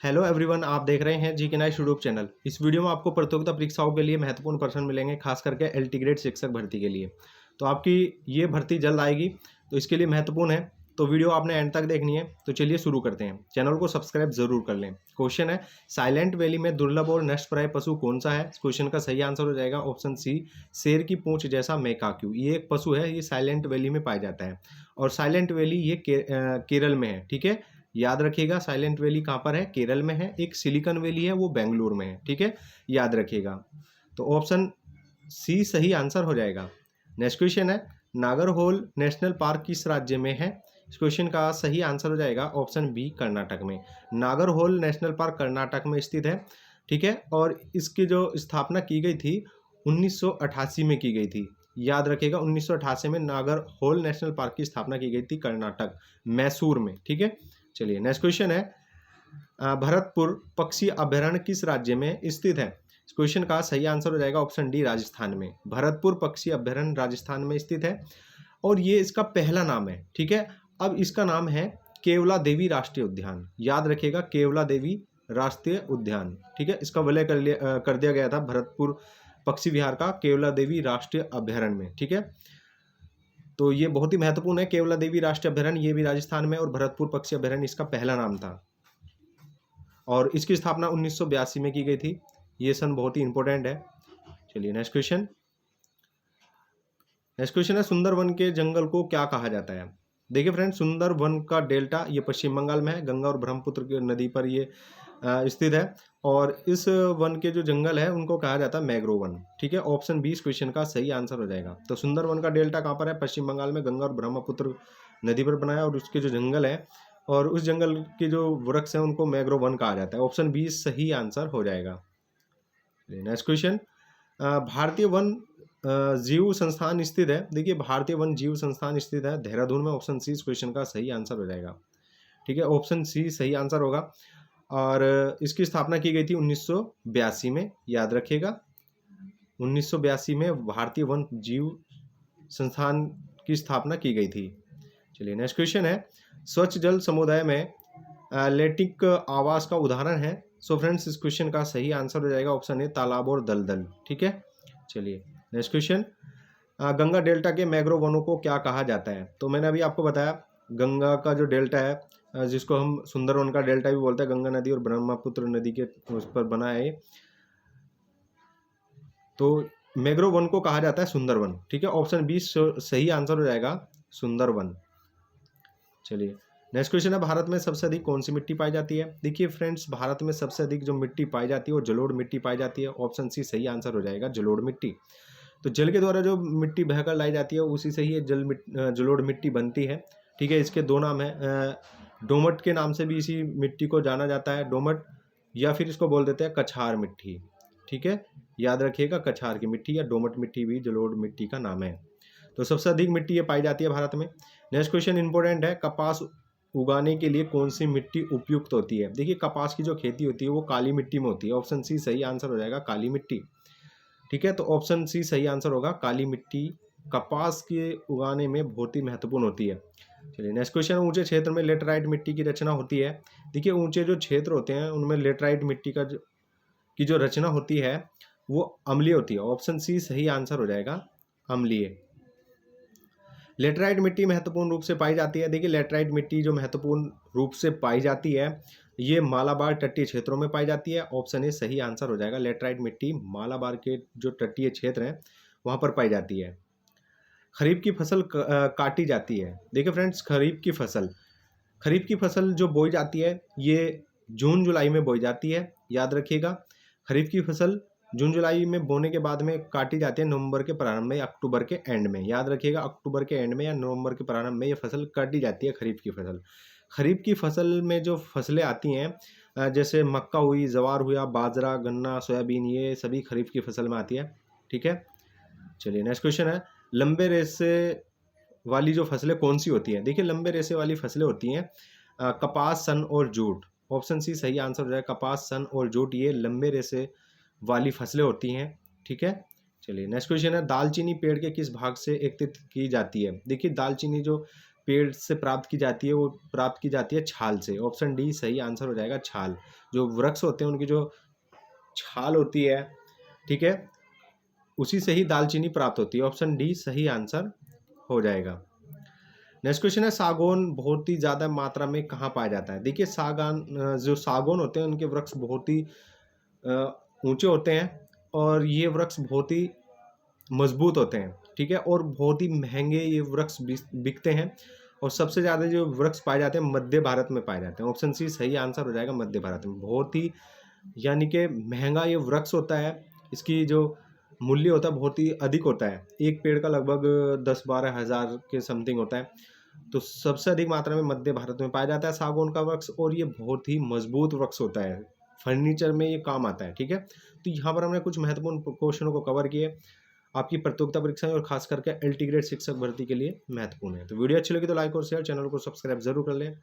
Hello everyone, आप देख रहे हैं जी के नाइस यूट्यूब चैनल। इस वीडियो में आपको प्रतियोगिता परीक्षाओं के लिए महत्वपूर्ण प्रश्न मिलेंगे, खास करके एलटी ग्रेड शिक्षक भर्ती के लिए। तो आपकी ये भर्ती जल्द आएगी, तो इसके लिए महत्वपूर्ण है। तो वीडियो आपने एंड तक देखनी है। तो चलिए शुरू करते हैं। चैनल को सब्सक्राइब जरूर कर लें। क्वेश्चन है, साइलेंट वैली में दुर्लभ और नष्टप्राय पशु कौन सा है? इस क्वेश्चन का सही आंसर हो जाएगा ऑप्शन सी, शेर की पूंछ जैसा मेकाक्यू। ये एक पशु है, ये साइलेंट वैली में पाया जाता है और साइलेंट वैली ये केरल में है। ठीक है, याद रखिएगा साइलेंट वैली कहाँ पर है? केरल में है। एक सिलिकॉन वैली है, वो बेंगलुरु में है। ठीक है, याद रखिएगा। तो ऑप्शन सी सही आंसर हो जाएगा। नेक्स्ट क्वेश्चन है, नागरहोल नेशनल पार्क किस राज्य में है? इस क्वेश्चन का सही आंसर हो जाएगा ऑप्शन बी, कर्नाटक में। नागरहोल नेशनल पार्क कर्नाटक में स्थित है। ठीक है, और इसकी जो स्थापना की गई थी 1988 में की गई थी। याद रखिएगा, 1988 में नागरहोल नेशनल पार्क की स्थापना की गई थी कर्नाटक, मैसूर में। ठीक है, चलिए नेक्स्ट क्वेश्चन है, भरतपुर पक्षी अभयारण्य किस राज्य में स्थित है? इस क्वेश्चन का सही आंसर हो जाएगा ऑप्शन डी, राजस्थान में। भरतपुर पक्षी अभयारण्य राजस्थान में स्थित है और ये इसका पहला नाम है। ठीक है, अब इसका नाम है केवला देवी राष्ट्रीय उद्यान। याद रखिएगा, केवला देवी राष्ट्रीय उद्यान। ठीक है, इसका विलय कर दिया गया था भरतपुर पक्षी विहार का केवला देवी राष्ट्रीय अभयारण्य में। ठीक है, तो ये बहुत ही महत्वपूर्ण है। केवला देवी राष्ट्रीय अभयारण्य ये भी राजस्थान में, और भरतपुर पक्षी अभयारण्य इसका पहला नाम था और इसकी स्थापना 1982 में की गई थी। ये सन बहुत ही इंपॉर्टेंट है। चलिए नेक्स्ट क्वेश्चन। नेक्स्ट क्वेश्चन है, सुंदरवन के जंगल को क्या कहा जाता है? देखिए फ्रेंड, सुंदरवन का डेल्टा ये पश्चिम बंगाल में है, गंगा और ब्रह्मपुत्र की नदी पर ये स्थित है और इस वन के जो जंगल है उनको कहा जाता है मैंग्रोव वन। ठीक है, ऑप्शन 20 क्वेश्चन का सही आंसर हो जाएगा। तो सुंदरवन का डेल्टा कहाँ पर है? पश्चिम बंगाल में, गंगा और ब्रह्मपुत्र नदी पर बनाया और उसके जो जंगल है और उस जंगल के जो वृक्ष हैं उनको मैंग्रोव वन कहा जाता है। ऑप्शन 20 सही आंसर हो जाएगा। नेक्स्ट क्वेश्चन, भारतीय वन जीव संस्थान स्थित है। देखिए, भारतीय वन जीव संस्थान स्थित है देहरादून में। ऑप्शन सी इस क्वेश्चन का सही आंसर हो जाएगा। ठीक है, ऑप्शन सी सही आंसर होगा और इसकी स्थापना की गई थी 1982 में। याद रखिएगा, 1982 में भारतीय वन जीव संस्थान की स्थापना की गई थी। चलिए नेक्स्ट क्वेश्चन है, स्वच्छ जल समुदाय में लेटिक आवास का उदाहरण है। सो फ्रेंड्स, इस क्वेश्चन का सही आंसर हो जाएगा ऑप्शन ए, तालाब और दलदल। ठीक है, चलिए नेक्स्ट क्वेश्चन, गंगा डेल्टा के मैंग्रोव वनों को क्या कहा जाता है? तो मैंने अभी आपको बताया, गंगा का जो डेल्टा है जिसको हम सुंदरवन का डेल्टा भी बोलते हैं, गंगा नदी और ब्रह्मपुत्र नदी के उस पर बना है, तो मैंग्रोव वन को कहा जाता है सुंदरवन। ठीक है, ऑप्शन 20 सही आंसर हो जाएगा, सुंदरवन। चलिए नेक्स्ट क्वेश्चन है, भारत में सबसे अधिक कौन सी मिट्टी पाई जाती है? देखिए फ्रेंड्स, भारत में सबसे अधिक जो मिट्टी पाई जाती है वो जलोढ़ मिट्टी पाई जाती है। ऑप्शन सी सही आंसर हो जाएगा, जलोढ़ मिट्टी। तो जल के द्वारा जो मिट्टी बहकर लाई जाती है उसी से ही ये जलोढ़ मिट्टी बनती है। ठीक है, इसके दो नाम है, डोमट के नाम से भी इसी मिट्टी को जाना जाता है, डोमट, या फिर इसको बोल देते हैं कछार मिट्टी। ठीक है, याद रखिएगा, कछार की मिट्टी या डोमट मिट्टी भी जलोढ़ मिट्टी का नाम है। तो सबसे अधिक मिट्टी ये पाई जाती है भारत में। नेक्स्ट क्वेश्चन इंपॉर्टेंट है, कपास उगाने के लिए कौन सी मिट्टी उपयुक्त होती है? देखिए, कपास की जो खेती होती है वो काली मिट्टी में होती है। ऑप्शन सी सही आंसर हो जाएगा, काली मिट्टी। ठीक है, तो ऑप्शन सी सही आंसर होगा, काली मिट्टी कपास के उगाने में बहुत ही महत्वपूर्ण होती है। चलिए नेक्स्ट क्वेश्चन, ऊंचे क्षेत्र में लेटराइट मिट्टी की रचना होती है। देखिए, ऊंचे जो क्षेत्र होते हैं उनमें लेटराइट मिट्टी की जो रचना होती है वो अम्लीय होती है। ऑप्शन सी सही आंसर हो जाएगा, अम्लीय। लेटराइट मिट्टी महत्वपूर्ण रूप से पाई जाती है। देखिए, लेटराइट मिट्टी जो महत्वपूर्ण रूप से पाई जाती है ये मालाबार तटीय क्षेत्रों में पाई जाती है। ऑप्शन ए सही आंसर हो जाएगा, लेटराइट मिट्टी मालाबार के जो तटीय क्षेत्र हैं वहाँ पर पाई जाती है। खरीफ की फसल काटी जाती है। देखिए फ्रेंड्स, खरीफ की फसल जो बोई जाती है ये जून जुलाई में बोई जाती है। याद रखिएगा, खरीफ की फसल जून जुलाई में बोने के बाद में काटी जाती है नवंबर के प्रारंभ में या अक्टूबर के एंड में। याद रखिएगा, अक्टूबर के एंड में या नवंबर के प्रारंभ में ये फसल काटी जाती है, खरीफ की फसल। खरीफ की फसल में जो फसलें आती हैं जैसे मक्का हुई, जवार हुआ, बाजरा, गन्ना, सोयाबीन, ये सभी खरीफ की फसल में आती है। ठीक है, चलिए नेक्स्ट क्वेश्चन है, लंबे रेशे वाली जो फसलें कौन सी होती हैं? देखिए, लंबे रेशे वाली फसलें होती हैं कपास, सन और जूट। ऑप्शन सी सही आंसर हो जाए, कपास, सन और जूट ये लंबे रेशे वाली फसलें होती हैं। ठीक है, चलिए नेक्स्ट क्वेश्चन है, दालचीनी पेड़ के किस भाग से एकत्रित की जाती है? देखिए, दालचीनी जो पेड़ से प्राप्त की जाती है वो प्राप्त की जाती है छाल से। ऑप्शन डी सही आंसर हो जाएगा, छाल। जो वृक्ष होते हैं उनकी जो छाल होती है, ठीक है, उसी से ही दालचीनी प्राप्त होती है। ऑप्शन डी सही आंसर हो जाएगा। नेक्स्ट क्वेश्चन है, सागौन बहुत ही ज़्यादा मात्रा में कहाँ पाया जाता है? देखिए जो सागौन होते हैं उनके वृक्ष बहुत ही ऊंचे होते हैं और ये वृक्ष बहुत ही मजबूत होते हैं, ठीक है, और बहुत ही महंगे ये वृक्ष बिकते हैं। और सबसे ज़्यादा जो वृक्ष पाए जाते हैं मध्य भारत में पाए जाते हैं। ऑप्शन सी सही आंसर हो जाएगा, मध्य भारत में। बहुत ही यानी कि महंगा ये वृक्ष होता है, इसकी जो मूल्य होता है बहुत ही अधिक होता है। एक पेड़ का लगभग 10-12 हज़ार के समथिंग होता है। तो सबसे अधिक मात्रा में मध्य भारत में पाया जाता है सागौन का वृक्ष, और ये बहुत ही मजबूत वृक्ष होता है, फर्नीचर में ये काम आता है, ठीक है। तो यहाँ पर हमने कुछ महत्वपूर्ण क्वेश्चनों को कवर किए, आपकी प्रतियोगिता परीक्षाएं और खास करके एलटी ग्रेड शिक्षक भर्ती के लिए महत्वपूर्ण है। तो वीडियो अच्छी लगी तो लाइक और शेयर, चैनल को सब्सक्राइब जरूर कर लें।